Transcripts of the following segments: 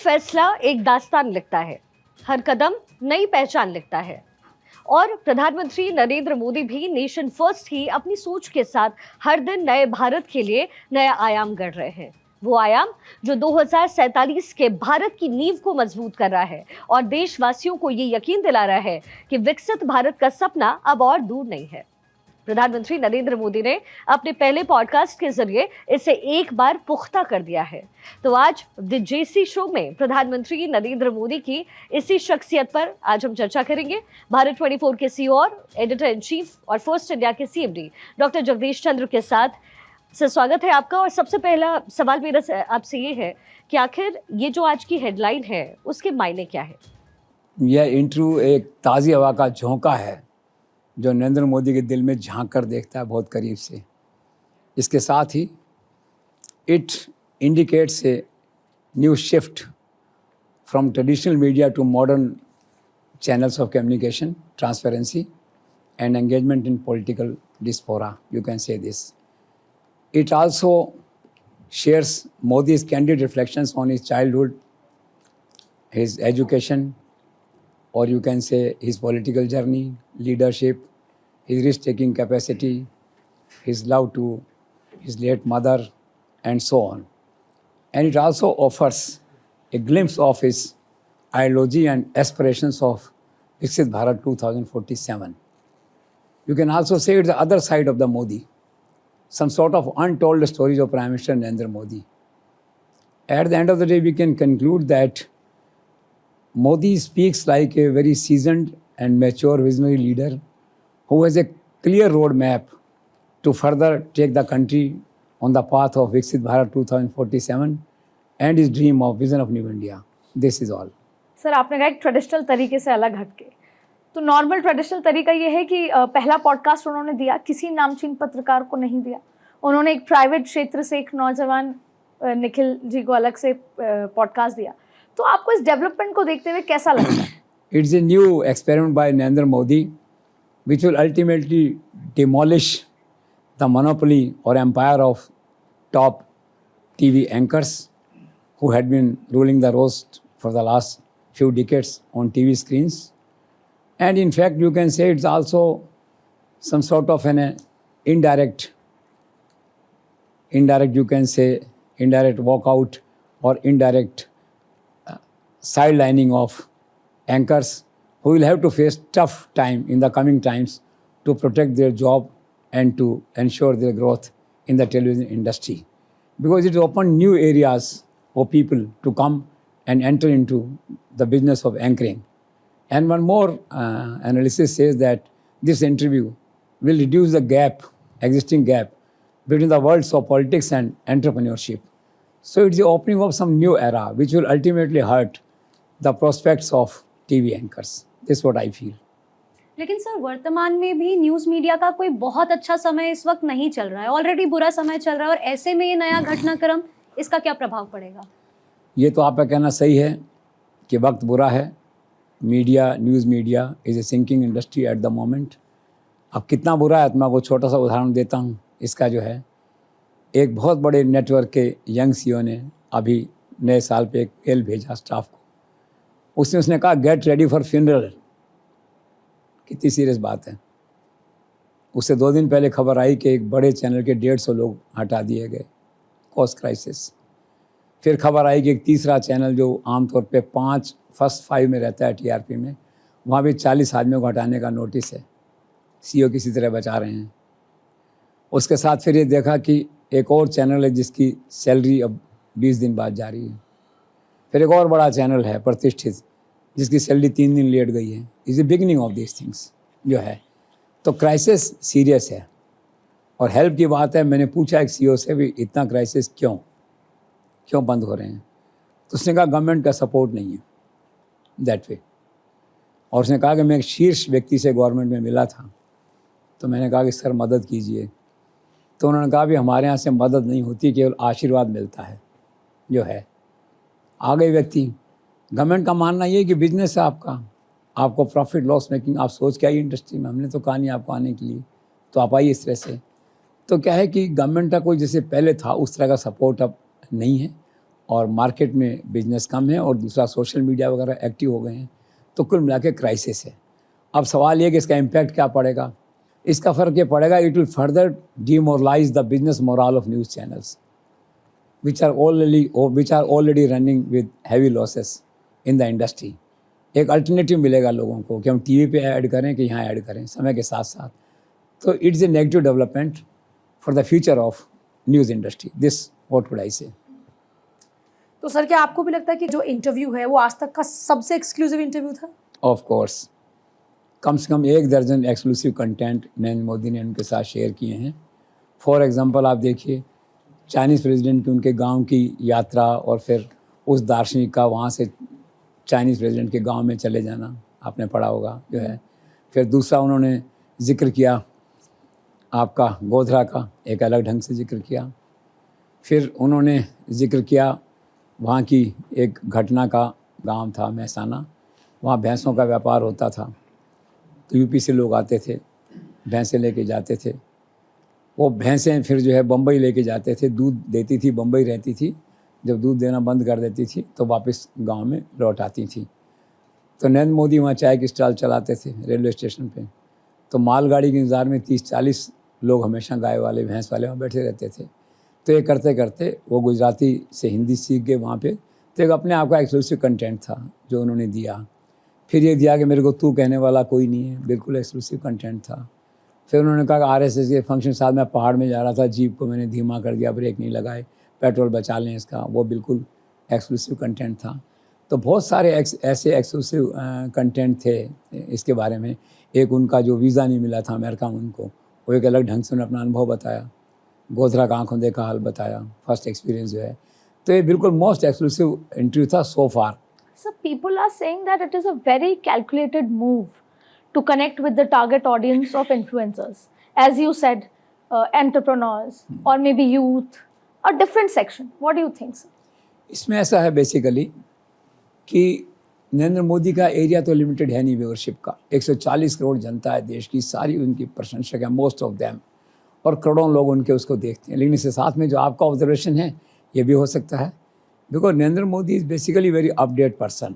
फैसला एक दास्तान लिखता है, हर कदम नई पहचान लिखता है। और प्रधानमंत्री नरेंद्र मोदी भी नेशन फर्स्ट ही अपनी सोच के साथ हर दिन नए भारत के लिए नया आयाम गढ़ रहे हैं। वो आयाम जो 2047 के भारत की नींव को मजबूत कर रहा है और देशवासियों को ये यकीन दिला रहा है कि विकसित भारत का सपना अब और दूर नहीं है। प्रधानमंत्री नरेंद्र मोदी ने अपने पहले पॉडकास्ट के जरिए इसे एक बार पुख्ता कर दिया है। तो आज द जेसी शो में प्रधानमंत्री नरेंद्र मोदी की इसी शख्सियत पर आज हम चर्चा करेंगे। भारत 24 के सीईओ और एडिटर इन चीफ और फर्स्ट इंडिया के सीएमडी डॉक्टर जगदीश चंद्र के साथ से स्वागत है आपका। और सबसे पहला सवाल मेरा आपसे ये है कि आखिर ये जो आज की हेडलाइन है उसके मायने क्या है? यह इंटरव्यू एक ताज़ी हवा का झोंका है जो नरेंद्र मोदी के दिल में झांक कर देखता है बहुत करीब से। इसके साथ ही it indicates a new shift from traditional media to modern channels of communication, transparency and engagement in political diaspora, you can say this. It also shares Modi's candid reflections on his childhood, his education, or you can say his political journey, leadership, his risk-taking capacity, his love to his late mother, and so on. And it also offers a glimpse of his ideology and aspirations of Viksit Bharat 2047. You can also say it's the other side of the Modi, some sort of untold stories of Prime Minister Narendra Modi. At the end of the day, we can conclude that Modi speaks like a very seasoned and mature visionary leader who has a clear roadmap to further take the country on the path of Viksit Bharat 2047 and his dream of vision of New India. This is all. Sir, आपने कहा एक traditional तरीके से अलग हटके, तो normal traditional तरीका ये है कि पहला पॉडकास्ट उन्होंने दिया किसी नामचीन पत्रकार को नहीं दिया। उन्होंने एक प्राइवेट क्षेत्र से एक नौजवान निखिल जी को अलग से पॉडकास्ट दिया। तो आपको इस डेवलपमेंट को देखते हुए कैसा लगता है? It's a new experiment by Narendra Modi which will ultimately demolish the monopoly or empire of top TV anchors who had been ruling the roast for the last few decades on TV screens. And in fact, you can say it's also some sort of an indirect, you can say, indirect walkout or indirect sidelining of anchors who will have to face tough time in the coming times to protect their job and to ensure their growth in the television industry. Because it opened new areas for people to come and enter into the business of anchoring. And one more analysis says that this interview will reduce the existing gap between the worlds of politics and entrepreneurship. So it's the opening of some new era which will ultimately hurt the prospects of TV anchors. This is what I feel. लेकिन sir, वर्तमान में भी news media का कोई बहुत अच्छा समय इस वक्त नहीं चल रहा है, ऑलरेडी बुरा समय चल रहा है, और ऐसे में ये नया घटनाक्रम, इसका क्या प्रभाव पड़ेगा? ये तो आपका कहना सही है कि वक्त बुरा है। Media, news media is a sinking industry at the moment. अब कितना बुरा है, तो मैं आपको छोटा सा उदाहरण देता हूँ। इसका जो है, एक बहुत बड़े नेटवर्क के यंग सीईओ ने अभी नए साल पे एक मेल भेजा स्टाफ को। उसने कहा गेट रेडी फॉर फ्यूनरल। कितनी सीरियस बात है। उससे 2 दिन पहले खबर आई कि एक बड़े चैनल के 150 लोग हटा दिए गए, कॉस्ट क्राइसिस। फिर खबर आई कि एक तीसरा चैनल जो आमतौर पे फर्स्ट 5 में रहता है टीआरपी में, वहाँ भी 40 आदमियों को हटाने का नोटिस है। सीईओ किसी तरह बचा रहे हैं। उसके साथ फिर ये देखा कि एक और चैनल है जिसकी सैलरी अब 20 दिन बाद जा रही है। फिर एक और बड़ा चैनल है प्रतिष्ठित जिसकी सैलरी 3 दिन लेट गई है। Is the beginning of this things जो है। तो क्राइसिस सीरियस है और हेल्प की बात है। मैंने पूछा एक सीईओ से भी इतना क्राइसिस क्यों बंद हो रहे हैं, तो उसने कहा गवर्नमेंट का सपोर्ट नहीं है दैट वे। और उसने कहा कि मैं एक शीर्ष व्यक्ति से गवर्नमेंट में मिला था, तो मैंने कहा कि सर मदद कीजिए। तो उन्होंने कहा भी हमारे यहाँ से मदद नहीं होती, केवल आशीर्वाद मिलता है जो है। आगे व्यक्ति, गवर्नमेंट का मानना ये कि बिजनेस है आपको प्रॉफिट लॉस मेकिंग, आप सोच के आइए इंडस्ट्री में, हमने तो कहा नहीं आपको आने के लिए, तो आप आइए इस तरह से। तो क्या है कि गवर्नमेंट का कोई जैसे पहले था उस तरह का सपोर्ट अब नहीं है। और मार्केट में बिजनेस कम है और दूसरा सोशल मीडिया वगैरह एक्टिव हो गए हैं, तो कुल मिला के क्राइसिस है। अब सवाल ये कि इसका इम्पैक्ट क्या पड़ेगा। इसका फ़र्क ये पड़ेगा, it will further demoralise the business moral of news channels which are already running with heavy losses in the industry। एक अल्टरनेटिव मिलेगा लोगों को कि हम टीवी पे ऐड करें कि यहाँ ऐड करें समय के साथ साथ। तो it's a negative development for the future of news industry, this what would I से। तो सर क्या आपको भी लगता है कि जो इंटरव्यू है वो आज तक का सबसे एक्सक्लूसिव इंटरव्यू था? ऑफ कोर्स, कम से कम 1 दर्जन एक्सक्लूसिव कंटेंट नरेंद्र मोदी ने उनके साथ शेयर किए हैं। फॉर एग्जांपल आप देखिए, चाइनीज़ प्रेसिडेंट की उनके गांव की यात्रा और फिर उस दार्शनिक का वहाँ से चाइनीज़ प्रेसिडेंट के गांव में चले जाना, आपने पढ़ा होगा जो है। फिर दूसरा उन्होंने जिक्र किया आपका गोधरा का, एक अलग ढंग से जिक्र किया। फिर उन्होंने जिक्र किया वहाँ की एक घटना का, गांव था महसाना, वहाँ भैंसों का व्यापार होता था। तो यूपी से लोग आते थे, भैंसें लेके जाते थे। वो भैंसें फिर जो है बम्बई लेके जाते थे, दूध देती थी, बम्बई रहती थी। जब दूध देना बंद कर देती थी तो वापस गांव में लौट आती थी। तो नरेंद्र मोदी वहाँ चाय की स्टॉल चलाते थे रेलवे स्टेशन पे। तो मालगाड़ी के इंतज़ार में 30-40 लोग हमेशा गाय वाले भैंस वाले वहाँ बैठे रहते थे। तो ये करते करते वो गुजराती से हिंदी सीख गए वहाँ पे। तो एक अपने आप का एक्सक्लूसिव कंटेंट था जो उन्होंने दिया। फिर ये दिया कि मेरे को तू कहने वाला कोई नहीं है, बिल्कुल एक्सक्लूसिव कंटेंट था। फिर उन्होंने कहा कि आरएसएस के फंक्शन साथ मैं पहाड़ में जा रहा था, जीप को मैंने धीमा कर दिया, ब्रेक नहीं लगाए, पेट्रोल बचा लें इसका, वो बिल्कुल एक्सक्लूसिव कंटेंट था। तो बहुत सारे ऐसे एक्सक्लूसिव कंटेंट थे इसके बारे में। एक उनका जो वीज़ा नहीं मिला था अमेरिका में उनको, वो एक अलग ढंग से उन्होंने अपना अनुभव बताया। गोधरा का आंखों देखा हाल बताया, फर्स्ट एक्सपीरियंस जो है। तो ये बिल्कुल मोस्ट एक्सक्लूसिव इंटरव्यू था सो फार। So people are saying that it is a very calculated move to connect with the target audience of influencers. As you said, entrepreneurs or maybe youth, a different section. What do you think, sir? इसमें ऐसा है basically कि नरेंद्र मोदी का area तो limited है नहीं viewership का। 140 करोड़ जनता है देश की, सारी उनकी प्रशंसक है, मोस्ट ऑफ देम, और करोड़ों लोग उनके उसको देखते हैं। लेकिन इसके साथ में जो आपका ऑब्जर्वेशन है ये भी हो सकता है, because Narendra Modi is basically very update person,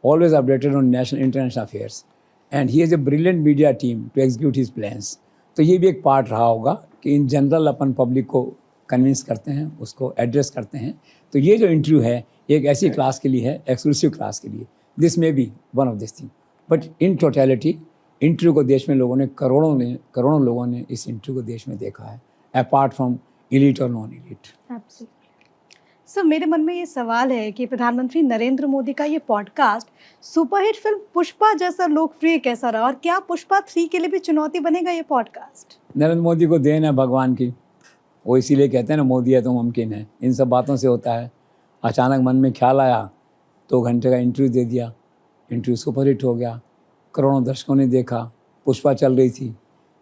always updated on national international affairs, and he has a brilliant media team to execute his plans। तो ये भी एक पार्ट रहा होगा कि इन जनरल अपन पब्लिक को कन्विंस करते हैं, उसको एड्रेस करते हैं। तो ये जो इंटरव्यू है एक ऐसी क्लास के लिए है, एक्सक्लूसिव क्लास के लिए। This may be one of this thing, but in totality interview को देश में लोगों ने करोड़ों लोगों ने इस इंटरव्यू को देश में देखा है, अपार्ट फ्रॉम इलीट और नॉन इलीट। सर मेरे मन में ये सवाल है कि प्रधानमंत्री नरेंद्र मोदी का ये पॉडकास्ट सुपरहिट फिल्म पुष्पा जैसा लोकप्रिय कैसा रहा, और क्या पुष्पा 3 के लिए भी चुनौती बनेगा ये पॉडकास्ट? नरेंद्र मोदी को देन है भगवान की, वो इसीलिए कहते हैं ना मोदी है तो मुमकिन है। इन सब बातों से होता है। अचानक मन में ख्याल आया, 2 घंटे का इंटरव्यू दे दिया, इंटरव्यू सुपरहिट हो गया, करोड़ों दर्शकों ने देखा। पुष्पा चल रही थी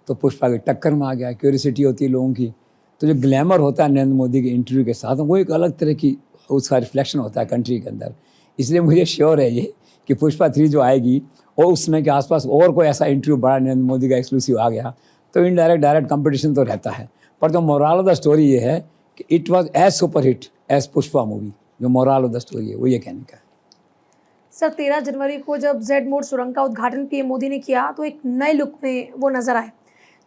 तो पुष्पा की टक्कर में आ गया। क्यूरियोसिटी होती है लोगों की, तो जो ग्लैमर होता है नरेंद्र मोदी के इंटरव्यू के साथ, वो एक अलग तरह की उसका रिफ्लेक्शन होता है कंट्री के अंदर। इसलिए मुझे श्योर है ये कि पुष्पा 3 जो आएगी और उस समय के आसपास और कोई ऐसा इंटरव्यू बड़ा नरेंद्र मोदी का एक्सक्लूसिव आ गया तो इनडायरेक्ट डायरेक्ट कंपटीशन तो रहता है। पर जो मोरल ऑफ द स्टोरी ये है कि it was as superhit as Pushpa movie. जो मोरल ऑफ द स्टोरी है वो ये कहने का है। सर 13 जनवरी को जब जेड मोड सुरंग का उद्घाटन पीएम मोदी ने किया तो एक नए लुक में वो नजर आए,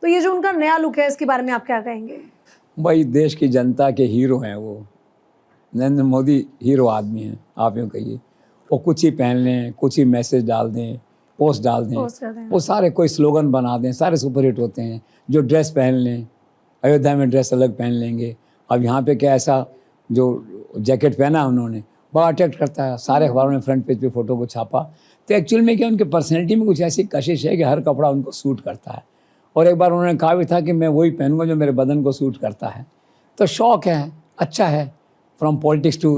तो ये जो उनका नया लुक है इसके बारे में आप क्या कहेंगे? भाई देश की जनता के हीरो हैं वो, नरेंद्र मोदी हीरो आदमी हैं, आप यूँ कहिए। वो कुछ ही पहन लें, कुछ ही मैसेज डाल दें, पोस्ट डाल दें, वो सारे कोई स्लोगन बना दें, सारे सुपरहिट होते हैं। जो ड्रेस पहन लें, अयोध्या में ड्रेस अलग पहन लेंगे, अब यहाँ पे क्या ऐसा जो जैकेट पहना उन्होंने बड़ा अट्रैक्ट करता है। सारे अखबारों ने फ्रंट पेज पे फ़ोटो को छापा। तो एक्चुअल में क्या उनके पर्सनैलिटी में कुछ ऐसी कशिश है कि हर कपड़ा उनको सूट करता है। और एक बार उन्होंने कहा भी था कि मैं वही पहनूंगा जो मेरे बदन को सूट करता है। तो शौक है, अच्छा है। फ्रॉम पॉलिटिक्स टू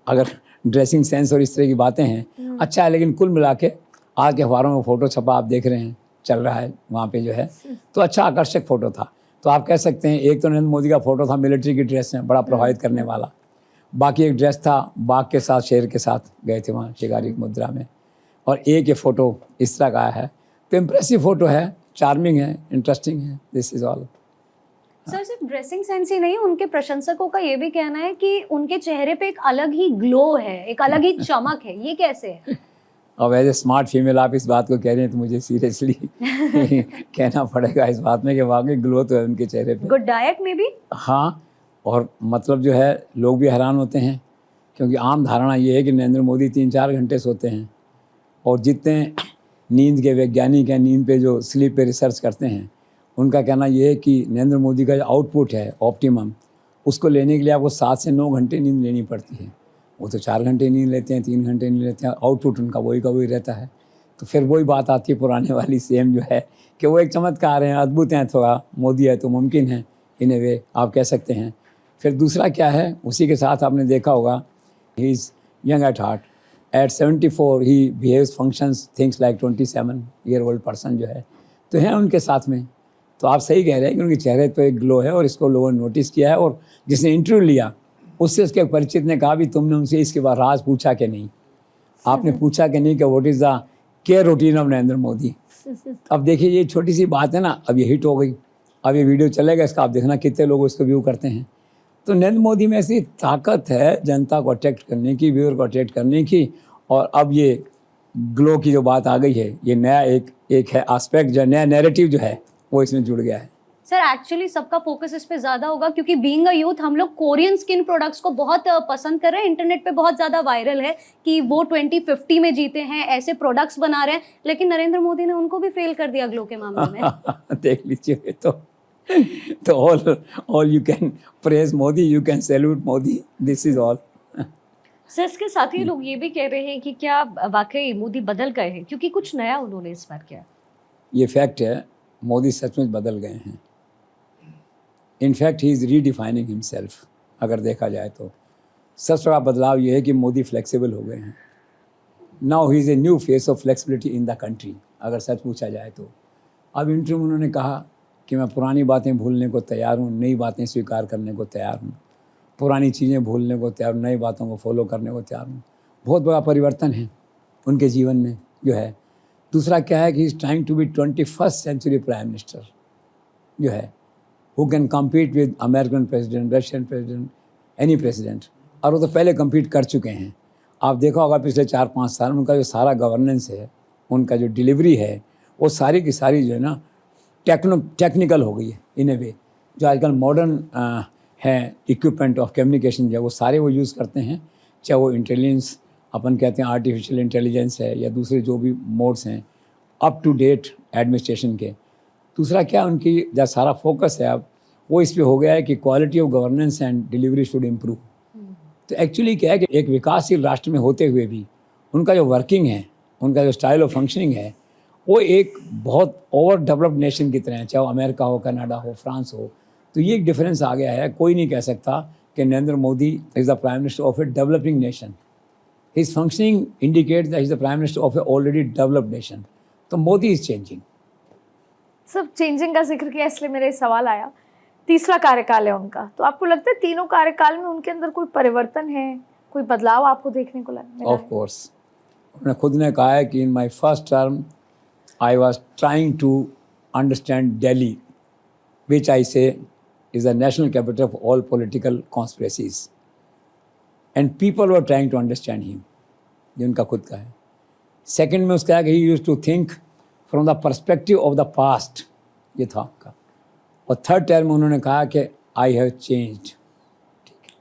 अगर ड्रेसिंग सेंस और इस तरह की बातें हैं, अच्छा है। लेकिन कुल मिला के आज के अखबारों में फ़ोटो छपा आप देख रहे हैं, चल रहा है वहाँ पे जो है, तो अच्छा आकर्षक फ़ोटो था। तो आप कह सकते हैं एक तो नरेंद्र मोदी का फ़ोटो था मिलिट्री की ड्रेस में, बड़ा प्रभावित करने वाला। बाकी एक ड्रेस था बाघ के साथ, शेर के साथ गए थे वहाँ शिकारी की मुद्रा में, और एक ये फ़ोटो इस तरह का आया है। तो इम्प्रेसिव फ़ोटो है, चार्मिंग है, इंटरेस्टिंग है। This is all. सर सिर्फ ड्रेसिंग सेंस ही नहीं, उनके प्रशंसकों का ये भी कहना है कि उनके चेहरे पे एक अलग ही ग्लो है, एक अलग ही चमक है। ये कैसे है? अब एज ए स्मार्ट फीमेल आप इस बात को कह रहे हैं तो मुझे सीरियसली कहना पड़ेगा इस बात में कि वाकई ग्लो तो है उनके चेहरे पे। गुड डाइट में भी? हाँ, और मतलब जो है लोग भी हैरान होते हैं क्योंकि आम धारणा ये है कि नरेंद्र मोदी 3-4 घंटे सोते हैं, और जितने नींद के वैज्ञानिक हैं, नींद पे जो स्लीप पे रिसर्च करते हैं, उनका कहना ये है कि नरेंद्र मोदी का जो आउटपुट है ऑप्टिमम, उसको लेने के लिए आपको 7 से 9 घंटे नींद लेनी पड़ती है। वो तो 4 घंटे नींद लेते हैं, 3 घंटे नींद लेते हैं, आउटपुट उनका वही का वही रहता है। तो फिर वही बात आती है पुराने वाली सेम जो है कि वो एक चमत्कार हैं, अद्भुत हैं, थोड़ा मोदी है तो मुमकिन है इन ए वे आप कह सकते हैं। फिर दूसरा क्या है, उसी के साथ आपने देखा होगा he is young at heart, at 74 he behaves functions things like 27-year-old person जो है तो हैं उनके साथ में। तो आप सही कह रहे हैं कि उनके चेहरे पे एक ग्लो है और इसको लोगों ने नोटिस किया है। और जिसने इंटरव्यू लिया उससे उसके परिचित ने कहा भी तुमने उनसे इसके बाद राज पूछा कि नहीं, आपने पूछा कि नहीं कि what is the care routine of Narendra Modi. अब देखिए ये छोटी सी बात है ना, अब ये हिट हो गई, अब ये वीडियो चलेगा, इसका आप देखना कितने लोग इसको व्यू करते हैं। तो नरेंद्र मोदी में ऐसी ताकत है जनता को अट्रैक्ट करने की, व्यूअर को अट्रैक्ट करने की। और अब ये ग्लो की जो बात आ गई है, ये नया एक है एस्पेक्ट, जो नया नैरेटिव जो है वो इसमें जुड़ गया है। सर एक्चुअली सबका फोकस इस पे ज्यादा होगा क्योंकि बीइंग अ यूथ हम लोग कोरियन स्किन प्रोडक्ट्स को बहुत पसंद कर रहे हैं। इंटरनेट पे बहुत ज्यादा वायरल है कि वो 2050 में जीते हैं, ऐसे प्रोडक्ट्स बना रहे हैं, लेकिन नरेंद्र मोदी ने उनको भी फेल कर दिया ग्लो के मामले में। देख लीजिए, तो all you can praise Modi, you can salute Modi, this is all. Sir इसके साथ ही लोग ये भी कह रहे हैं कि क्या वाकई मोदी बदल गए हैं, क्योंकि कुछ नया उन्होंने इस बार किया। ये फैक्ट है, मोदी सचमुच बदल गए हैं। In fact he is redefining himself. अगर देखा जाए तो सबसे बड़ा बदलाव ये है कि मोदी फ्लेक्सिबल हो गए हैं। Now he is a new face of flexibility in the country. अगर सच पूछा जाए तो अब इंटरव्यू में उन्होंने कहा कि मैं पुरानी बातें भूलने को तैयार हूँ, नई बातें स्वीकार करने को तैयार हूँ, पुरानी चीज़ें भूलने को तैयार हूँ, नई बातों को फॉलो करने को तैयार हूँ। बहुत बड़ा परिवर्तन है उनके जीवन में जो है। दूसरा क्या है कि is trying to be 21st century prime minister जो है, who can compete with American president, Russian president, any president. और वो तो पहले कम्पीट कर चुके हैं। आप देखा होगा पिछले 4-5 साल में उनका जो सारा गवर्नेंस है, उनका जो डिलीवरी है, वो सारी की सारी जो है ना टेक्निकल हो गई है इन ए वे। जो आजकल मॉडर्न है इक्विपमेंट ऑफ कम्युनिकेशन जो वो सारे वो यूज़ करते हैं, चाहे वो इंटेलिजेंस अपन कहते हैं आर्टिफिशियल इंटेलिजेंस है या दूसरे जो भी मोड्स हैं, अप टू डेट एडमिनिस्ट्रेशन के। दूसरा क्या उनकी जो सारा फोकस है अब वो इस पे हो गया है कि quality of governance and delivery should improve. तो एक्चुअली क्या है कि एक विकासशील राष्ट्र में होते हुए भी उनका जो वर्किंग है, उनका जो स्टाइल ऑफ फंक्शनिंग है, वो एक बहुत ओवर डेवलप्ड नेशन की तरह है, चाहे वो अमेरिका हो, कनाडा हो, फ्रांस हो। तो ये एक डिफरेंस आ गया है। कोई नहीं कह सकता कि Narendra Modi is the prime minister of a developing nation. His functioning indicates that he is the prime minister of A already developed nation. तो मोदी इज चेंजिंग। सब चेंजिंग का जिक्र किया इसलिए मेरे सवाल आया, तीसरा कार्यकाल है उनका, तो आपको लगता है तीनों कार्यकाल में उनके अंदर कोई परिवर्तन है, कोई बदलाव आपको देखने को लगा? ऑफ कोर्स, उन्होंने खुद ने कहा है कि in my first term I was trying to understand Delhi, which I say is the national capital of all political conspiracies, and people were trying to understand him. ये उनका खुद का है। सेकेंड में उसका है कि he use to think from the perspective of the past, ये था उनका। और थर्ड टर्म में उन्होंने कहा कि आई हैव चेंज्ड, ठीक है,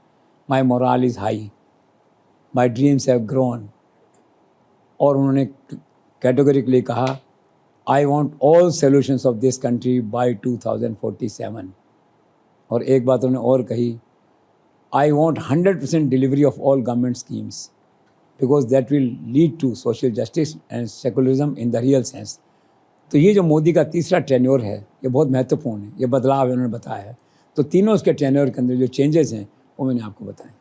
my morale is high, my dreams have grown. और उन्होंने कैटेगोरिकली कहा I want all solutions of this country by 2047। और एक बात उन्होंने और कही, I want 100% delivery of all government schemes because that will lead to social justice and secularism in the real sense. तो ये जो मोदी का तीसरा टेन्योर है ये बहुत महत्वपूर्ण है, ये बदलाव है उन्होंने बताया है। तो तीनों उसके टेन्योर के अंदर जो चेंजेस हैं वो मैंने आपको बताए।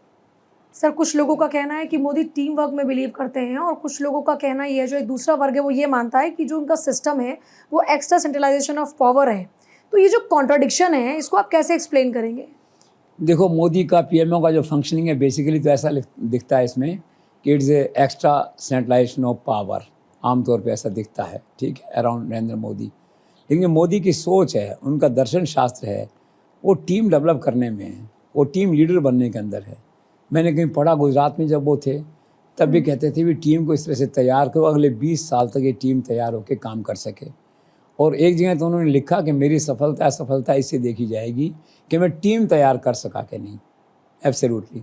सर कुछ लोगों का कहना है कि मोदी टीम वर्क में बिलीव करते हैं और कुछ लोगों का कहना ये है, जो एक दूसरा वर्ग है वो ये मानता है कि जो उनका सिस्टम है वो एक्स्ट्रा सेंट्रलाइजेशन ऑफ पावर है। तो ये जो कॉन्ट्राडिक्शन है इसको आप कैसे एक्सप्लेन करेंगे? देखो, मोदी का पीएमओ का जो फंक्शनिंग है बेसिकली तो ऐसा दिखता है इसमें कि it's a extra centralization of power, आमतौर पे ऐसा दिखता है, ठीक है, अराउंड नरेंद्र मोदी। लेकिन मोदी की सोच है, उनका दर्शन शास्त्र है, वो टीम डेवलप करने में है, वो टीम लीडर बनने के अंदर है। मैंने कहीं पढ़ा, गुजरात में जब वो थे तब भी कहते थे भी टीम को इस तरह से तैयार करो अगले 20 साल तक ये टीम तैयार होकर काम कर सके। और एक जगह तो उन्होंने लिखा कि मेरी सफलता असफलता इससे देखी जाएगी कि मैं टीम तैयार कर सका कि नहीं। एब्सोल्युटली।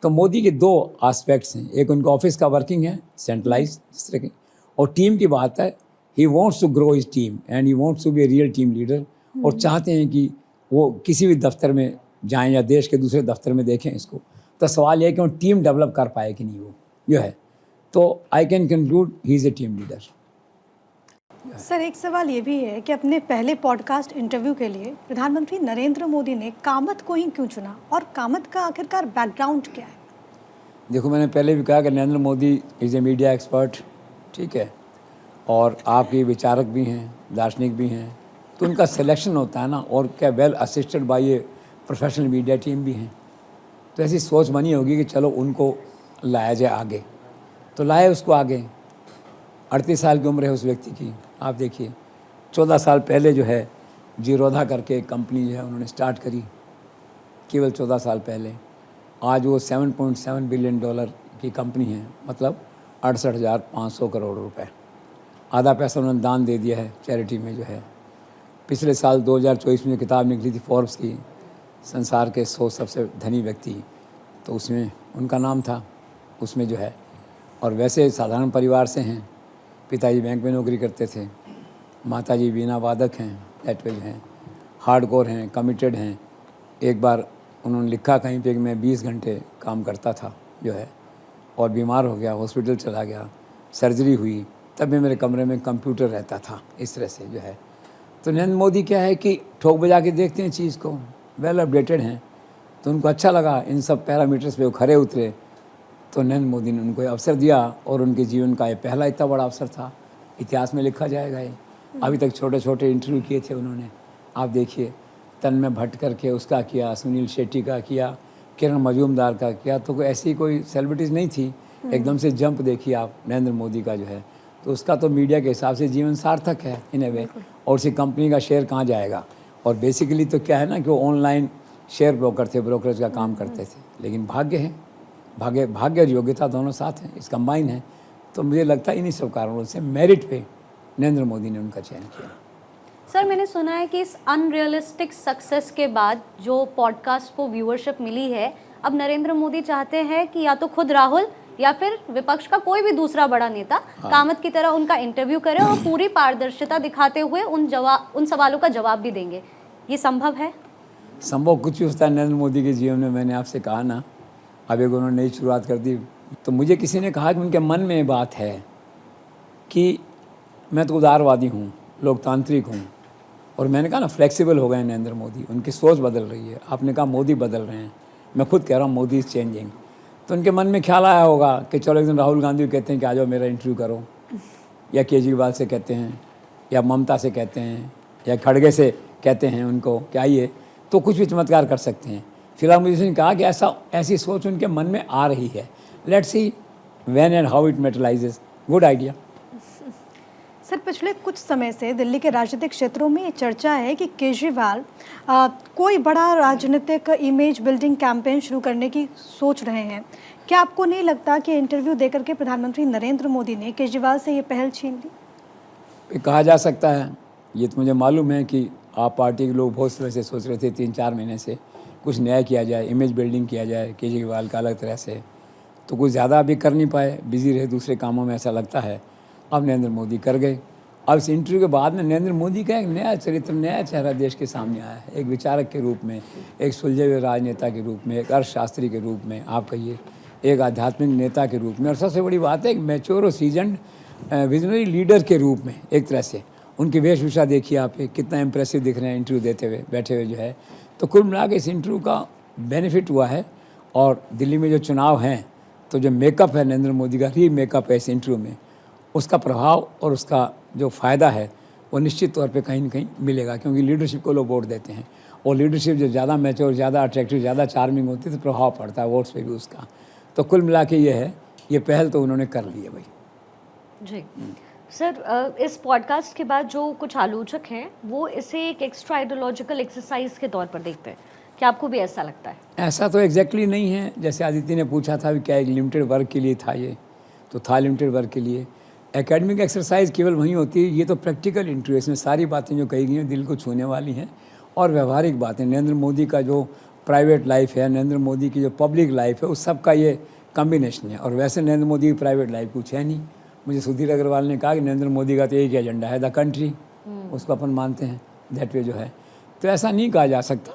तो मोदी के दो एस्पेक्ट्स हैं, एक उनका ऑफिस का वर्किंग है सेंट्रलाइज जिस तरह की, और टीम की बात है। He wants to grow his team and he wants to be a real team leader, और चाहते हैं कि वो किसी भी दफ्तर में जाएं या देश के दूसरे दफ्तर में देखें इसको। तो सवाल यह है कि वो टीम डेवलप कर पाए कि नहीं, वो जो है। तो I can conclude he is a team leader. Sir, एक सवाल ये भी है कि अपने पहले पॉडकास्ट इंटरव्यू के लिए प्रधानमंत्री नरेंद्र मोदी ने कामत को ही क्यों चुना, और कामत का आखिरकार बैकग्राउंड क्या है? देखो, मैंने पहले भी कहा कि Narendra Modi is A media expert, ठीक है, और आपके विचारक भी हैं, दार्शनिक भी हैं, तो उनका सिलेक्शन होता है ना, और क्या well assisted by a professional media team भी हैं। तो ऐसी सोच बनी होगी कि चलो उनको लाया जाए आगे, तो लाए उसको आगे। 38 साल की उम्र है उस व्यक्ति की। आप देखिए 14 साल पहले जो है जीरोधा करके एक कंपनी जो है उन्होंने स्टार्ट करी, केवल 14 साल पहले। आज वो $7.7 बिलियन की कंपनी है, मतलब 68,500 करोड़ रुपए। आधा पैसा उन्होंने दान दे दिया है चैरिटी में जो है। पिछले साल 2024 में जो किताब निकली थी फोर्ब्स की, संसार के 100 सबसे धनी व्यक्ति, तो उसमें उनका नाम था उसमें जो है। और वैसे साधारण परिवार से हैं, पिताजी बैंक में नौकरी करते थे, माताजी वीणा वादक हैं, लैंग्वेज हैं, हार्डकोर हैं, कमिटेड हैं। एक बार उन्होंने लिखा कहीं पे कि मैं 20 घंटे काम करता था जो है, और बीमार हो गया, हॉस्पिटल चला गया, सर्जरी हुई, तब भी मेरे कमरे में कंप्यूटर रहता था, इस तरह से जो है। तो नरेंद्र मोदी क्या है कि ठोक बजा के देखते हैं चीज़ को, वेल अपडेटेड हैं, तो उनको अच्छा लगा इन सब पैरामीटर्स पे वो खरे उतरे। तो नरेंद्र मोदी ने उनको अवसर दिया, और उनके जीवन का ये पहला इतना बड़ा अवसर था, इतिहास में लिखा जाएगा ये। अभी तक छोटे छोटे इंटरव्यू किए थे उन्होंने, आप देखिए, तन्मय भट्ट करके उसका किया, सुनील शेट्टी का किया, किरण मजूमदार का किया, तो कोई ऐसी कोई सेलिब्रिटीज़ नहीं थी। एकदम से जंप देखिए आप नरेंद्र मोदी का जो है, तो उसका तो मीडिया के हिसाब से जीवन सार्थक है इन ए वे। और उसी कंपनी का शेयर कहाँ जाएगा। और बेसिकली तो क्या है ना कि वो ऑनलाइन शेयर ब्रोकर थे, ब्रोकरेज का काम करते थे, लेकिन भाग्य है, भाग्य और योग्यता दोनों साथ हैं, इस कंबाइन है। तो मुझे लगता है इन्हीं सब कारणों से मेरिट पे नरेंद्र मोदी ने उनका चयन किया। सर, मैंने सुना है कि इस अनरियलिस्टिक सक्सेस के बाद जो पॉडकास्ट को व्यूअरशिप मिली है, अब नरेंद्र मोदी चाहते हैं कि या तो खुद राहुल या फिर विपक्ष का कोई भी दूसरा बड़ा नेता कामत की तरह उनका इंटरव्यू करे और पूरी पारदर्शिता दिखाते हुए उन सवालों का जवाब भी देंगे। ये संभव है? संभव कुछ भी होता है नरेंद्र मोदी के जीवन में। मैंने आपसे कहा ना, अब एक उन्होंने नई शुरुआत कर दी, तो मुझे किसी ने कहा कि उनके मन में ये बात है कि मैं तो उदारवादी हूँ, लोकतांत्रिक हूँ, और मैंने कहा ना फ्लेक्सिबल हो गए नरेंद्र मोदी, उनकी सोच बदल रही है। आपने कहा मोदी बदल रहे हैं, मैं खुद कह रहा हूँ मोदी इज़ चेंजिंग। तो उनके मन में ख्याल आया होगा कि चलो एक दिन राहुल गांधी कहते हैं कि आ जाओ मेरा इंटरव्यू करो, या केजरीवाल से कहते हैं, या ममता से कहते हैं, या खड़गे से कहते हैं उनको कि आइए, तो कुछ भी चमत्कार कर सकते हैं। फिलहाल मुझे कहा कि ऐसी सोच उनके मन में आ रही है। Let's see when and how it materialises. Good idea. Sir, पिछले कुछ समय से दिल्ली के राजनीतिक क्षेत्रों में ये चर्चा है कि केजरीवाल कोई बड़ा राजनीतिक इमेज बिल्डिंग कैंपेन शुरू करने की सोच रहे हैं। क्या आपको नहीं लगता कि इंटरव्यू देकर के प्रधानमंत्री नरेंद्र मोदी ने केजरीवाल से ये पहल छीन ली? ये कहा जा सकता है। ये तो मुझे मालूम है कि आप पार्टी के लोग बहुत तरह से सोच रहे थे 3-4 महीने से कुछ नया किया जाए, इमेज बिल्डिंग किया जाए केजरीवाल का अलग तरह से, तो कुछ ज़्यादा अभी कर नहीं पाए, बिजी रहे दूसरे कामों में, ऐसा लगता है। अब नरेंद्र मोदी कर गए। अब इस इंटरव्यू के बाद में नरेंद्र मोदी का एक नया चरित्र, नया चेहरा देश के सामने आया है, एक विचारक के रूप में, एक सुलझे हुए राजनेता के रूप में, एक अर्थशास्त्री के रूप में, आप कहिए एक आध्यात्मिक नेता के रूप में, और सबसे बड़ी बात है एक मैच्योर और सीजन्ड विजनरी लीडर के रूप में। एक तरह से उनकी वेशभूषा देखिए आप, कितना इंप्रेसिव दिख रहे हैं इंटरव्यू देते हुए, बैठे हुए जो है। तो कुल मिला के इस इंटरव्यू का बेनिफिट हुआ है। और दिल्ली में जो चुनाव हैं, तो जो मेकअप है नरेंद्र मोदी का, री मेकअप है इस इंटरव्यू में, उसका प्रभाव और उसका जो फ़ायदा है वो निश्चित तौर पे कहीं न कहीं मिलेगा, क्योंकि लीडरशिप को लोग वोट देते हैं, और लीडरशिप जो ज़्यादा मैच्योर, ज़्यादा अट्रैक्टिव, ज़्यादा चार्मिंग होती है तो प्रभाव पड़ता है वोट्स पे भी उसका। तो कुल मिला के ये है, ये पहल तो उन्होंने कर ली है भाई। जी। सर इस पॉडकास्ट के बाद जो कुछ आलोचक हैं वो इसे एक एक्स्ट्रा आइडियोलॉजिकल एक्सरसाइज के तौर पर देखते हैं, क्या आपको भी ऐसा लगता है? ऐसा तो एग्जैक्टली नहीं है। जैसे आदित्य ने पूछा था कि क्या एक लिमिटेड वर्ग के लिए था, ये तो था लिमिटेड वर्ग के लिए। एकेडमिक एक्सरसाइज केवल वहीं होती है, ये तो प्रैक्टिकल इंटरव्यू, इसमें सारी बातें जो कही गई हैं दिल को छूने वाली हैं और व्यवहारिक बातें। नरेंद्र मोदी का जो प्राइवेट लाइफ है, नरेंद्र मोदी की जो पब्लिक लाइफ है, उस सब का ये कम्बिनेशन है। और वैसे नरेंद्र मोदी की प्राइवेट लाइफ कुछ है नहीं। मुझे सुधीर अग्रवाल ने कहा कि नरेंद्र मोदी का तो एक ही एजेंडा है, द कंट्री, उसको अपन मानते हैं, दैट वे जो है। तो ऐसा नहीं कहा जा सकता।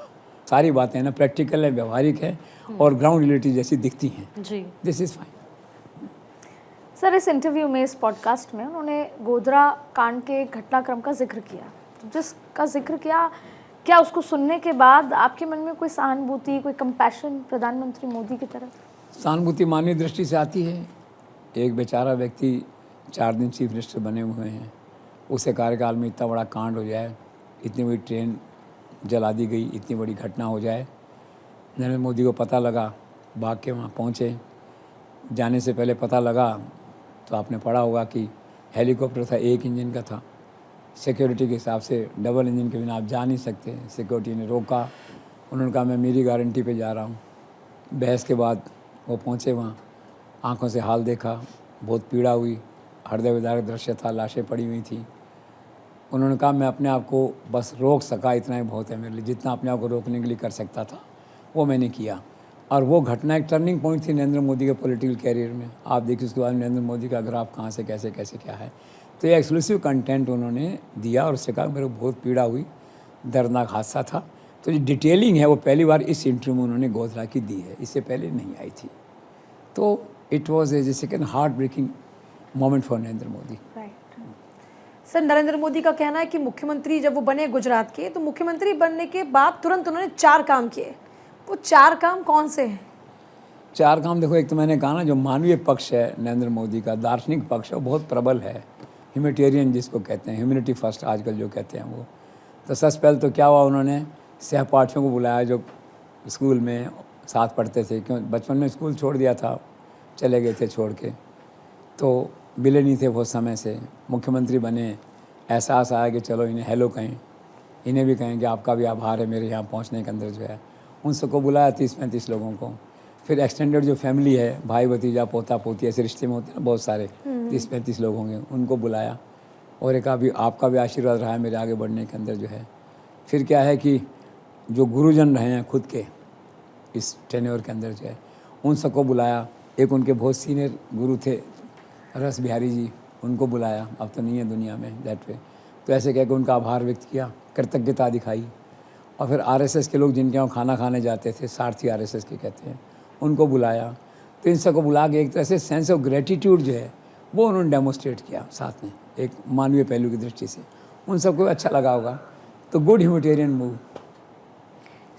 सारी बातें ना प्रैक्टिकल है, व्यवहारिक है और ग्राउंड रियलिटी जैसी दिखती हैं। जी दिस इज़ फाइन। सर इस इंटरव्यू में, इस पॉडकास्ट में उन्होंने गोधरा कांड के घटनाक्रम का जिक्र किया, तो जिसका जिक्र किया, क्या उसको सुनने के बाद आपके मन में कोई सहानुभूति, कोई कंपैशन प्रधानमंत्री मोदी की तरफ? सहानुभूति मानवीय दृष्टि से आती है। एक बेचारा व्यक्ति 4 दिन चीफ मिनिस्टर बने हुए हैं, उसे कार्यकाल में इतना बड़ा कांड हो जाए, इतनी बड़ी ट्रेन जला दी गई, इतनी बड़ी घटना हो जाए। नरेंद्र मोदी को पता लगा, भाग के वहाँ पहुँचे। जाने से पहले पता लगा तो आपने पढ़ा होगा कि हेलीकॉप्टर था, 1 इंजन का था। सिक्योरिटी के हिसाब से डबल इंजन के बिना आप जा नहीं सकते। सिक्योरिटी ने रोका, उन्होंने कहा मैं मेरी गारंटी पे जा रहा हूँ। बहस के बाद वो पहुँचे वहाँ, आंखों से हाल देखा, बहुत पीड़ा हुई, हृदय विदारक दृश्य था, लाशें पड़ी हुई थी। उन्होंने कहा मैं अपने आप को बस रोक सका, इतना ही बहुत है मेरे लिए। जितना अपने आप को रोकने के लिए कर सकता था वो मैंने किया। और वो घटना एक टर्निंग पॉइंट थी नरेंद्र मोदी के पॉलिटिकल कैरियर में। आप देखिए उसके बाद नरेंद्र मोदी का ग्राफ कहाँ से कैसे कैसे क्या है। तो ये एक्सक्लूसिव कंटेंट उन्होंने दिया और उससे कहा मेरे को बहुत पीड़ा हुई, दर्दनाक हादसा था। तो जो डिटेलिंग है वो पहली बार इस इंटरव्यू में उन्होंने गोधरा की दी है, इससे पहले नहीं आई थी। तो it was a second heart breaking moment for Narendra Modi. Sir Narendra Modi का कहना है कि मुख्यमंत्री जब वो बने गुजरात के, तो मुख्यमंत्री बनने के बाद तुरंत उन्होंने 4 काम किए। वो 4 काम कौन से हैं? 4 काम देखो, एक तो मैंने कहा ना, जो मानवीय पक्ष है नरेंद्र मोदी का, दार्शनिक पक्ष है, वो बहुत प्रबल है। ह्यूमैनिटेरियन जिसको कहते हैं, ह्यूमैनिटी फर्स्ट आजकल जो कहते हैं वो। तो सबसे पहले तो क्या हुआ, उन्होंने सहपाठियों को बुलाया जो स्कूल में साथ पढ़ते थे। क्यों बचपन में स्कूल छोड़ दिया था, चले गए थे छोड़ के, तो मिले नहीं थे बहुत समय से। मुख्यमंत्री बने, एहसास आया कि चलो इन्हें हेलो कहें, इन्हें भी कहें कि आपका भी आभार है मेरे यहाँ पहुँचने के अंदर जो है। उन सबको बुलाया 30-35 लोगों को। फिर एक्सटेंडेड जो फैमिली है, भाई भतीजा पोता पोती, ऐसे रिश्ते में होते हैं ना बहुत सारे, 30-35 लोग होंगे, उनको बुलाया और एक अभी आपका भी आशीर्वाद रहा है मेरे आगे बढ़ने के अंदर जो है। फिर क्या है कि जो गुरुजन रहे हैं खुद के इस टेन्योर के अंदर जो है, उन सबको बुलाया। एक उनके बहुत सीनियर गुरु थे रस बिहारी जी, उनको बुलाया, अब तो नहीं है दुनिया में, दैट वे। तो ऐसे कह के उनका आभार व्यक्त किया, कृतज्ञता दिखाई। और फिर आरएसएस के लोग जिनके यहाँ खाना खाने जाते थे, सारथी आरएसएस के कहते हैं, उनको बुलाया। तो इन सबको बुला के एक तरह से सेंस ऑफ ग्रेटिट्यूड जो है वो उन्होंने डेमोस्ट्रेट किया साथ में, एक मानवीय पहलू की दृष्टि से। उन सबको अच्छा लगा होगा। तो गुड ह्यूमैनिटेरियन मूव।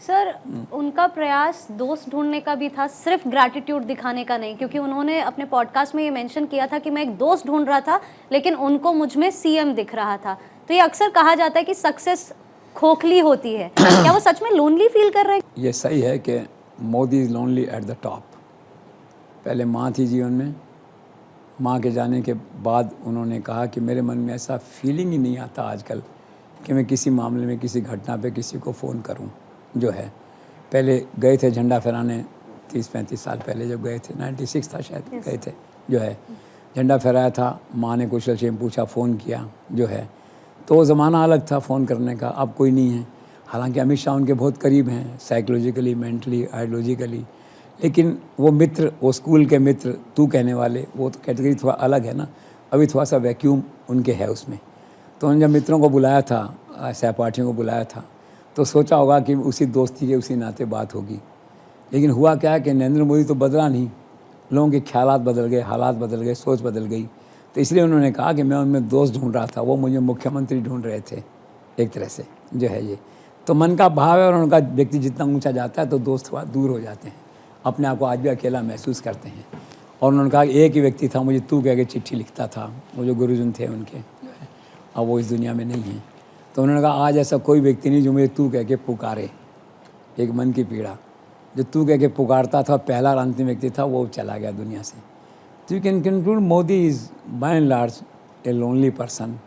सर उनका प्रयास दोस्त ढूंढने का भी था, सिर्फ ग्रैटिट्यूड दिखाने का नहीं, क्योंकि उन्होंने अपने पॉडकास्ट में ये मेंशन किया था कि मैं एक दोस्त ढूंढ रहा था लेकिन उनको मुझ में सीएम दिख रहा था। तो ये अक्सर कहा जाता है कि सक्सेस खोखली होती है, क्या वो सच में लोनली फील कर रहे हैं? ये सही है कि Modi is lonely at the top. पहले माँ थी जीवन में, माँ के जाने के बाद उन्होंने कहा कि मेरे मन में ऐसा फीलिंग ही नहीं आता आजकल कि मैं किसी मामले में, किसी घटना पे किसी को फ़ोन करूं जो है। पहले गए थे झंडा फहराने 30-35 साल पहले, जब गए थे 96 था शायद, गए थे जो है, झंडा फहराया था। माँ ने कुशल क्षेम पूछा, फ़ोन किया जो है। तो ज़माना अलग था फ़ोन करने का, अब कोई नहीं है। हालांकि अमित शाह उनके बहुत करीब हैं, साइकोलॉजिकली, मेंटली, आइडियोलॉजिकली। लेकिन वो मित्र, वो स्कूल के मित्र, तू कहने वाले, वो तो कैटेगरी थोड़ा अलग है ना, अभी थोड़ा सा वैक्यूम उनके है उसमें। तो उन्होंने जब मित्रों को बुलाया था, सहपाठियों को बुलाया था, तो सोचा होगा कि उसी दोस्ती के उसी नाते बात होगी। लेकिन हुआ क्या कि नरेंद्र मोदी तो बदला नहीं, लोगों के ख्यालात बदल गए, हालात बदल गए, सोच बदल गई। तो इसलिए उन्होंने कहा कि मैं उनमें दोस्त ढूंढ रहा था, वो मुझे मुख्यमंत्री ढूंढ रहे थे एक तरह से जो है। ये तो मन का भाव है, और उनका व्यक्ति जितना ऊंचा जाता है तो दोस्त थोड़ा दूर हो जाते हैं, अपने आप को आज भी अकेला महसूस करते हैं। और उन्होंने कहा एक ही व्यक्ति था मुझे तू कह के चिट्ठी लिखता था, वो जो गुरुजन थे उनके जो है, अब वो इस दुनिया में नहीं है। तो उन्होंने कहा आज ऐसा कोई व्यक्ति नहीं जो मुझे तू कह के पुकारे। एक मन की पीड़ा, जो तू कह के पुकारता था, पहला और अंतिम व्यक्ति था, वो चला गया दुनिया से। तो you can conclude Modi is by and large a lonely person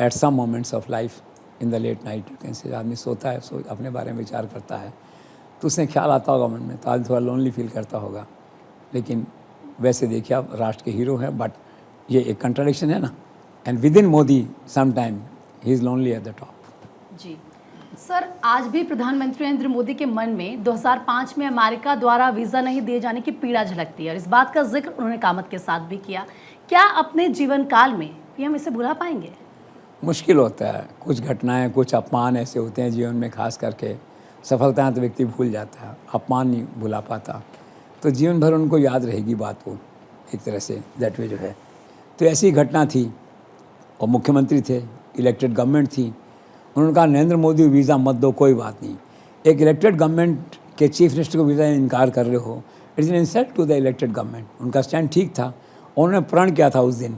at some moments of life in the late night, you can say, आदमी सोता है, अपने बारे में विचार करता है तो उसने ख्याल आता होगा मन में, तो आज थोड़ा लोनली फील करता होगा। लेकिन वैसे देखिए आप राष्ट्र के हीरो हैं, बट ये एक कंट्राडिक्शन है ना, and within Modi some time he is lonely at the top. जी सर, आज भी प्रधानमंत्री नरेंद्र मोदी के मन में 2005 में अमेरिका द्वारा वीज़ा नहीं दिए जाने की पीड़ा झलकती है और इस बात का जिक्र उन्होंने कामत के साथ भी किया। क्या अपने जीवन काल में पीएम इसे भुला पाएंगे? मुश्किल होता है, कुछ घटनाएं, कुछ अपमान ऐसे होते हैं जीवन में, खास करके सफलताएं तो व्यक्ति भूल जाता है, अपमान नहीं भुला पाता, तो जीवन भर उनको याद रहेगी बात वो, एक तरह से दैट वे जो है। तो ऐसी घटना थी और मुख्यमंत्री थे, इलेक्टेड गवर्नमेंट थी, उन्होंने कहा नरेंद्र मोदी वीज़ा मत दो, कोई बात नहीं। एक इलेक्टेड गवर्नमेंट के चीफ मिनिस्टर को वीज़ा इनकार कर रहे हो, it is an insult to the elected government. उनका स्टैंड ठीक था, उन्होंने प्रण किया था उस दिन,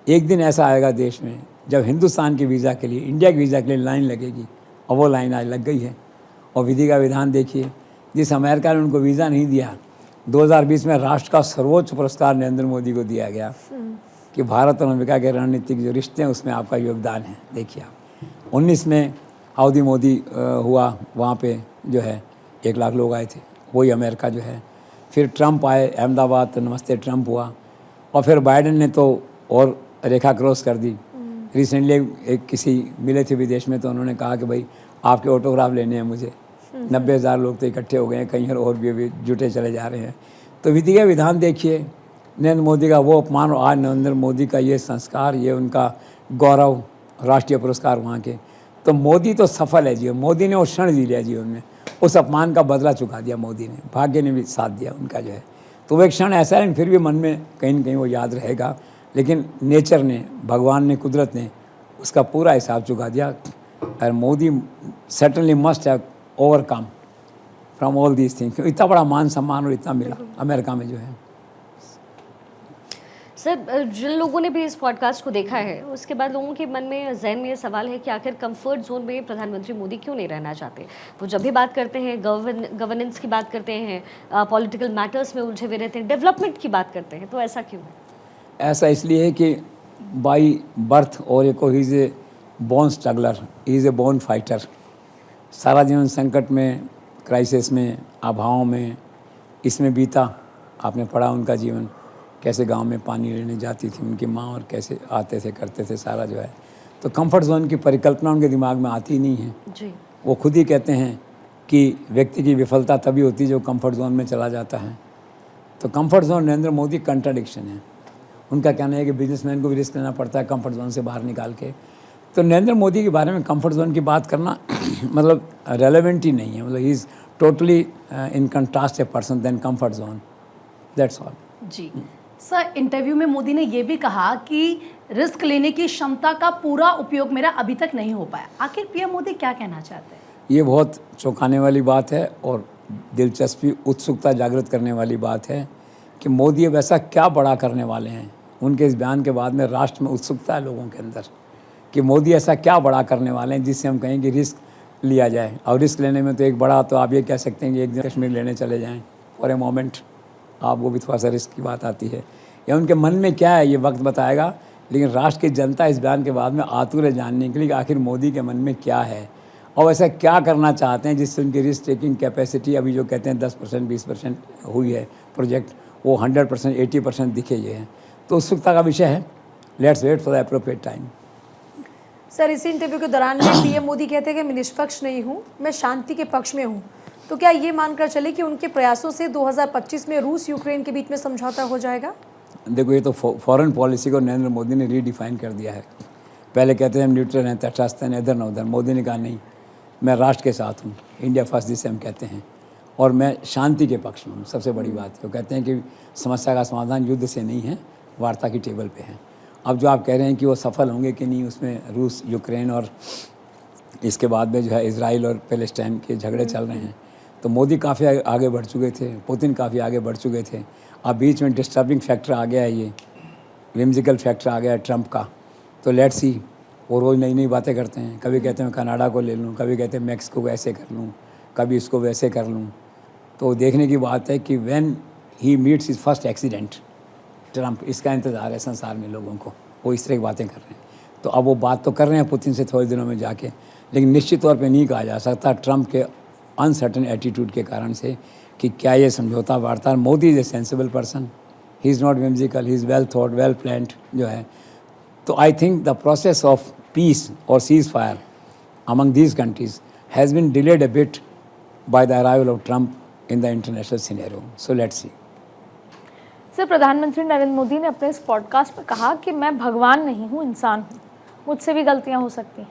एक दिन ऐसा आएगा देश में जब हिंदुस्तान के वीज़ा के लिए, इंडिया के वीज़ा के लिए लाइन लगेगी, और वो लाइन आज लग गई है। और विधि का विधान देखिए, जिस अमेरिका ने उनको वीज़ा नहीं दिया, 2020 में राष्ट्र का सर्वोच्च पुरस्कार नरेंद्र मोदी को दिया गया कि भारत और अमेरिका के रणनीतिक जो रिश्ते हैं उसमें आपका योगदान है। देखिए आप 19 में हाउडी मोदी हुआ, वहाँ पे जो है 1 लाख लोग आए थे, वही अमेरिका जो है। फिर ट्रंप आए अहमदाबाद, तो नमस्ते ट्रंप हुआ, और फिर बाइडेन ने तो और रेखा क्रॉस कर दी। रिसेंटली एक किसी मिले थे विदेश में, तो उन्होंने कहा कि भाई आपके ऑटोग्राफ लेने हैं मुझे। 90,000 लोग तो इकट्ठे हो गए हैं, कहीं और भी अभी जुटे चले जा रहे हैं। तो विधि का विधान देखिए, नरेंद्र मोदी का वो अपमान, और आज नरेंद्र मोदी का ये संस्कार, ये उनका गौरव, राष्ट्रीय पुरस्कार वहाँ के। तो मोदी तो सफल है जीवन, मोदी ने वो क्षण जी लिया जीवन में, उस अपमान का बदला चुका दिया मोदी ने, भाग्य ने भी साथ दिया उनका जो है। तो वो एक क्षण ऐसा है, फिर भी मन में कहीं न कहीं वो याद रहेगा। लेकिन नेचर ने, भगवान ने, कुदरत ने उसका पूरा हिसाब चुका दिया। और Modi certainly must have overcome from all these things. इतना बड़ा मान सम्मान और इतना मिला अमेरिका में जो है। सर, जिन लोगों ने भी इस पॉडकास्ट को देखा है, उसके बाद लोगों के मन में, जहन में ये सवाल है कि आखिर कंफर्ट जोन में प्रधानमंत्री मोदी क्यों नहीं रहना चाहते। वो जब भी बात करते हैं, गवर्नेंस की बात करते हैं, पॉलिटिकल मैटर्स में उलझे हुए रहते हैं, डेवलपमेंट की बात करते हैं, तो ऐसा क्यों है? ऐसा इसलिए है कि बाई बर्थ और एक he is a born struggler, he is a born fighter. सारा जीवन संकट में, क्राइसिस में, अभावों में, इसमें बीता। आपने पढ़ा उनका जीवन, कैसे गांव में पानी लेने जाती थी उनकी माँ, और कैसे आते थे, करते थे सारा जो है। तो कंफर्ट जोन की परिकल्पना उनके दिमाग में आती नहीं है जी। वो खुद ही कहते हैं कि व्यक्ति की विफलता तभी होती है जो कंफर्ट जोन में चला जाता है। तो comfort zone Narendra Modi contradiction है। उनका कहना है कि बिजनेसमैन को भी रिस्क लेना पड़ता है कंफर्ट जोन से बाहर निकाल के। तो नरेंद्र मोदी के बारे में कंफर्ट जोन की बात करना मतलब रेलेवेंट ही नहीं है। मतलब he is totally in contrast a person then comfort zone, that's all. जी सर, इंटरव्यू में मोदी ने ये भी कहा कि रिस्क लेने की क्षमता का पूरा उपयोग मेरा अभी तक नहीं हो पाया। आखिर पीएम मोदी क्या कहना चाहते हैं? ये बहुत चौंकाने वाली बात है और दिलचस्पी, उत्सुकता जागृत करने वाली बात है कि मोदी अब ऐसा क्या बड़ा करने वाले हैं। उनके इस बयान के बाद में राष्ट्र में उत्सुकता है लोगों के अंदर कि मोदी ऐसा क्या बड़ा करने वाले हैं जिससे हम कहें कि रिस्क लिया जाए। और रिस्क लेने में तो एक बड़ा, तो आप ये कह सकते हैं कि एक दिन कश्मीर लेने चले जाएं फॉर ए मोमेंट, आप वो भी थोड़ा सा रिस्क की बात आती है। या उनके मन में क्या है ये वक्त बताएगा। लेकिन राष्ट्र की जनता इस बयान के बाद में आतुर है जानने के लिए कि आखिर मोदी के मन में क्या है और ऐसा क्या करना चाहते हैं जिससे उनकी रिस्क टेकिंग कैपेसिटी अभी जो कहते हैं 10% 20% हुई है प्रोजेक्ट, वो 100% 80% दिखे ये है। तो उत्सुकता का विषय है। Let's wait for the appropriate time. Sir, इसी इंटरव्यू के दौरान में पीएम मोदी कहते हैं कि मैं निष्पक्ष नहीं हूँ, मैं शांति के पक्ष में हूँ। तो क्या ये मानकर चले कि उनके प्रयासों से 2025 में रूस यूक्रेन के बीच में समझौता हो जाएगा? देखो, ये तो फॉरेन पॉलिसी को नरेंद्र मोदी ने रीडिफाइन कर दिया है। पहले कहते हैं हम न्यूट्रल हैं, तटस्थ हैं, इधर न उधर। मोदी ने कहा नहीं, मैं राष्ट्र के साथ हूँ, इंडिया फर्स्ट जिसे हम कहते हैं, और मैं शांति के पक्ष में हूँ। सबसे बड़ी बात है, वो कहते हैं कि समस्या का समाधान युद्ध से नहीं है, वार्ता की टेबल पे है। अब जो आप कह रहे हैं कि वो सफल होंगे कि नहीं, उसमें रूस यूक्रेन और इसके बाद में जो है इजराइल और पैलेस्टाइन के झगड़े चल रहे हैं। तो मोदी काफ़ी आगे बढ़ चुके थे, पुतिन काफ़ी आगे बढ़ चुके थे। अब बीच में डिस्टर्बिंग फैक्टर आ गया है, ये विम्सिकल फैक्टर आ गया है ट्रंप का। तो लेट्स सी, वो रोज़ नई नई बातें करते हैं। कभी कहते हैं कनाडा को ले लूँ, कभी कहते हैं मैक्सिको को ऐसे कर लूँ, कभी इसको वैसे कर लूँ। तो देखने की बात है कि when he meets his first accident Trump, इसका इंतज़ार है संसार में लोगों को। वो इस तरह की बातें कर रहे हैं। तो अब वो बात तो कर रहे हैं पुतिन से थोड़े दिनों में जाके, लेकिन निश्चित तौर पे नहीं कहा जा सकता ट्रंप के अनसर्टन एटीट्यूड के कारण से कि क्या ये समझौता वार्ता। Modi is a sensible person, he is not whimsical, he is well thought, well planned जो है। तो I think the process of peace और ceasefire among these countries has been delayed a bit by the arrival of Trump in the international scenario. So let's see. Sir, प्रधानमंत्री नरेंद्र मोदी ने अपने इस podcast में कहा कि मैं भगवान नहीं हूँ, इंसान हूँ, मुझसे भी गलतियाँ हो सकती हैं।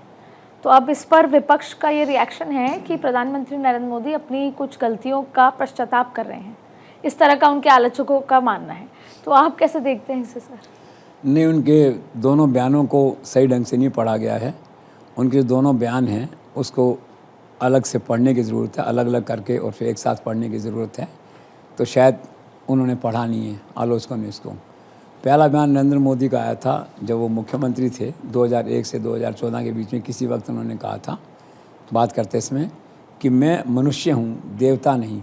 तो अब इस पर विपक्ष का ये रिएक्शन है कि प्रधानमंत्री नरेंद्र मोदी अपनी कुछ गलतियों का पश्चाताप कर रहे हैं, इस तरह का उनके आलोचकों का मानना है। तो आप कैसे देखते हैं इसे सर? नहीं, उनके दोनों बयानों को सही ढंग से नहीं पढ़ा गया है। उनके जो दोनों बयान हैं उसको अलग से पढ़ने की ज़रूरत है, अलग अलग करके और फिर एक साथ पढ़ने की ज़रूरत है। तो शायद उन्होंने पढ़ा नहीं है आलोचकों ने इसको। पहला बयान नरेंद्र मोदी का आया था जब वो मुख्यमंत्री थे 2001 से 2014 के बीच में। किसी वक्त उन्होंने कहा था बात करते समय कि मैं मनुष्य हूँ, देवता नहीं,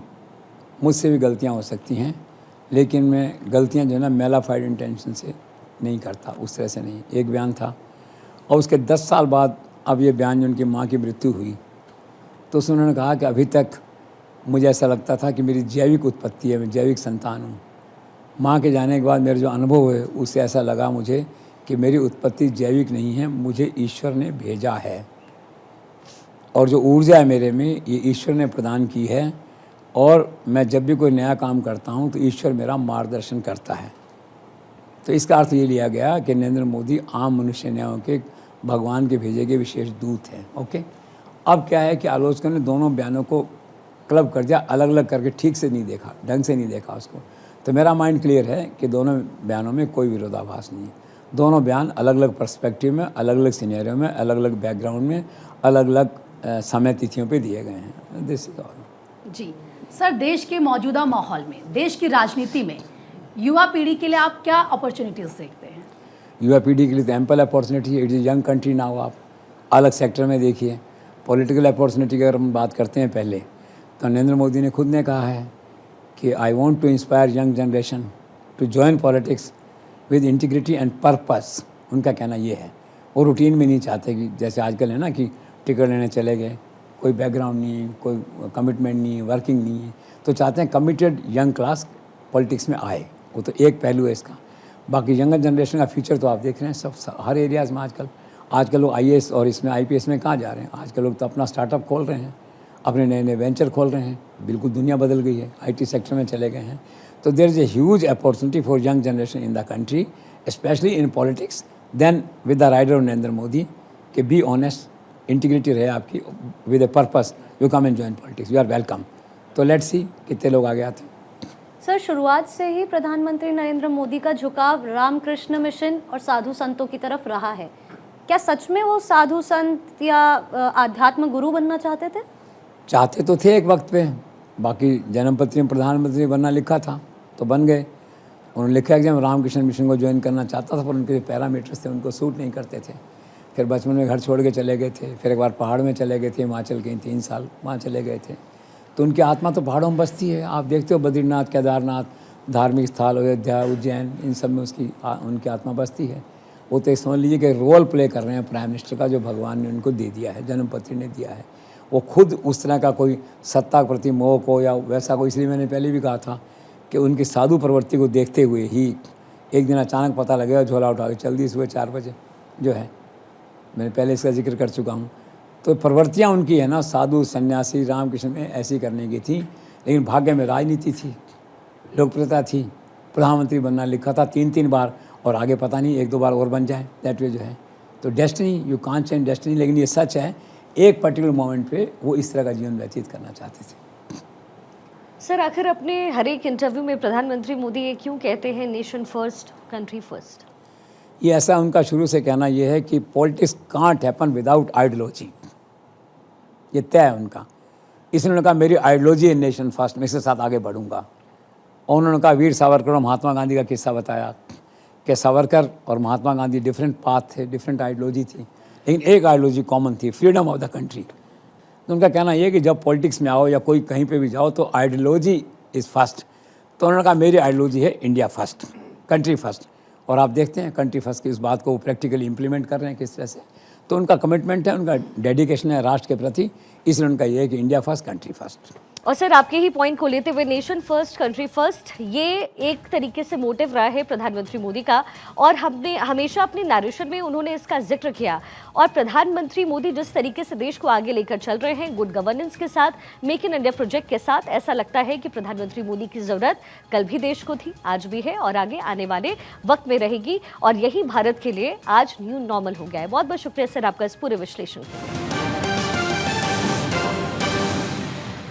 मुझसे भी गलतियाँ हो सकती हैं, लेकिन मैं गलतियाँ जो है ना मेलाफाइड इंटेंशन से नहीं करता, उस तरह से नहीं। एक बयान था। और उसके 10 साल बाद अब ये बयान जो उनकी माँ की मृत्यु हुई तो उसमें उन्होंने कहा कि अभी तक मुझे ऐसा लगता था कि मेरी जैविक उत्पत्ति है, मैं जैविक संतान हूँ। माँ के जाने के बाद मेरा जो अनुभव है उससे ऐसा लगा मुझे कि मेरी उत्पत्ति जैविक नहीं है, मुझे ईश्वर ने भेजा है और जो ऊर्जा है मेरे में ये ईश्वर ने प्रदान की है। और मैं जब भी कोई नया काम करता हूँ तो ईश्वर मेरा मार्गदर्शन करता है। तो इसका अर्थ ये लिया गया कि नरेंद्र मोदी आम मनुष्य न होकर भगवान के भेजे गए विशेष दूत हैं। ओके, अब क्या है कि आलोचकों ने दोनों बयानों को क्लब कर दिया, अलग अलग करके ठीक से नहीं देखा, ढंग से नहीं देखा उसको। तो मेरा माइंड क्लियर है कि दोनों बयानों में कोई विरोधाभास नहीं है। दोनों बयान अलग अलग पर्सपेक्टिव में, अलग अलग सिनेरियो में, अलग अलग बैकग्राउंड में, अलग अलग समय तिथियों पे दिए गए हैं। This is all. जी सर, देश के मौजूदा माहौल में, देश की राजनीति में युवा पीढ़ी के लिए आप क्या अपॉर्चुनिटीज देखते हैं? युवा पीढ़ी के लिए तो एम्पल अपॉर्चुनिटी है। It is young country now. आप अलग सेक्टर में देखिए, पॉलिटिकल अपॉर्चुनिटी की अगर हम बात करते हैं पहले, तो नरेंद्र मोदी ने खुद ने कहा है कि I want to inspire young generation to join politics with integrity and purpose. उनका कहना ये है। वो रूटीन में नहीं चाहते कि जैसे आजकल है ना कि टिकट लेने चले गए, कोई बैकग्राउंड नहीं है, कोई कमिटमेंट नहीं है, वर्किंग नहीं है। तो चाहते हैं कमिटेड यंग क्लास पॉलिटिक्स में आए। वो तो एक पहलू है इसका। बाकी यंगर जनरेशन का फ्यूचर तो आप देख रहे हैं सब हर एरियाज़ में आजकल लोग IAS और इसमें IPS में कहाँ जा रहे हैं। आजकल लोग तो अपना स्टार्टअप खोल रहे हैं, अपने नए नए वेंचर खोल रहे हैं। बिल्कुल दुनिया बदल गई है, IT सेक्टर में चले गए हैं। तो there is a huge opportunity for young generation in the country, specially in politics. Then with the rider of Narendra Modi कि बी ऑनेस्ट, इंटीग्रिटी रहे आपकी, with a purpose you come and join politics, you are welcome. तो let's see कितने लोग आगे आते हैं। Sir, शुरुआत से ही प्रधानमंत्री नरेंद्र मोदी का झुकाव रामकृष्ण मिशन और साधु संतों की तरफ रहा है। क्या सच में वो साधु संत या आध्यात्म गुरु बनना चाहते थे? चाहते तो थे एक वक्त पे। बाकी जन्मपत्री में प्रधानमंत्री बनना लिखा था तो बन गए। उन्होंने लिखा है कि मैं रामकृष्ण मिशन को ज्वाइन करना चाहता था, पर उनके जो पैरामीटर्स थे उनको सूट नहीं करते थे। फिर बचपन में घर छोड़ के चले गए थे। फिर एक बार पहाड़ में चले गए थे, हिमाचल के 3 साल वहाँ चले गए थे। तो उनकी आत्मा तो पहाड़ों में बसती है। आप देखते हो बद्रीनाथ, केदारनाथ, धार्मिक स्थल, अयोध्या, उज्जैन, इन सब में उनकी आत्मा बसती है। वो तो समझ लीजिए कि रोल प्ले कर रहे हैं प्राइम मिनिस्टर का, जो भगवान ने उनको दे दिया है, जन्मपत्री ने दिया है। वो खुद उस तरह का कोई सत्ता के प्रति मोह को या वैसा कोई, इसलिए मैंने पहले भी कहा था कि उनकी साधु प्रवृत्ति को देखते हुए ही एक दिन अचानक पता लगेगा, झोला उठा के चल दी सुबह 4 बजे जो है। मैंने पहले इसका जिक्र कर चुका हूँ। तो प्रवृत्तियाँ उनकी है ना, साधु सन्यासी रामकृष्ण में ऐसी करने की थी। लेकिन भाग्य में राजनीति थी, लोकप्रियता थी, प्रधानमंत्री बनना लिखा था 3 बार, और आगे पता नहीं 1-2 बार और बन जाए, दैट वे जो है। तो destiny, you can't change destiny. लेकिन ये सच है, एक पर्टिकुलर मोमेंट पे वो इस तरह का जीवन व्यतीत करना चाहते थे। सर, आखिर अपने हर एक इंटरव्यू में प्रधानमंत्री मोदी ये क्यों कहते हैं नेशन फर्स्ट, कंट्री फर्स्ट? ये ऐसा उनका शुरू से कहना ये है कि politics can't happen without ideology. ये तय है उनका। इसलिए कहा मेरी आइडियोलॉजी है नेशन फर्स्ट, मैं इसके साथ आगे बढ़ूंगा। और उन्होंने कहा वीर सावरकर और महात्मा गांधी का किस्सा बताया कि सावरकर और महात्मा गांधी डिफरेंट पाथ थे, डिफरेंट आइडियोलॉजी थी, लेकिन एक आइडियोलॉजी कॉमन थी, फ्रीडम ऑफ द कंट्री। तो उनका कहना यह कि जब पॉलिटिक्स में आओ या कोई कहीं पे भी जाओ तो आइडियोलॉजी इज़ फर्स्ट। तो उन्होंने कहा मेरी आइडियोलॉजी है इंडिया फर्स्ट, कंट्री फर्स्ट। और आप देखते हैं कंट्री फर्स्ट की इस बात को प्रैक्टिकली इम्प्लीमेंट कर रहे हैं किस तरह से। तो उनका कमिटमेंट है, उनका डेडिकेशन है राष्ट्र के प्रति, इसलिए उनका ये है कि इंडिया फर्स्ट कंट्री फर्स्ट। और सर आपके ही पॉइंट को लेते हुए नेशन फर्स्ट कंट्री फर्स्ट ये एक तरीके से मोटिव रहा है प्रधानमंत्री मोदी का, और हमने हमेशा अपने नैरेशन में उन्होंने इसका जिक्र किया। और प्रधानमंत्री मोदी जिस तरीके से देश को आगे लेकर चल रहे हैं गुड गवर्नेंस के साथ, मेक इन इंडिया प्रोजेक्ट के साथ, ऐसा लगता है कि प्रधानमंत्री मोदी की ज़रूरत कल भी देश को थी, आज भी है और आगे आने वाले वक्त में रहेगी। और यही भारत के लिए आज न्यू नॉर्मल हो गया है। बहुत बहुत शुक्रिया सर आपका इस पूरे विश्लेषण के लिए।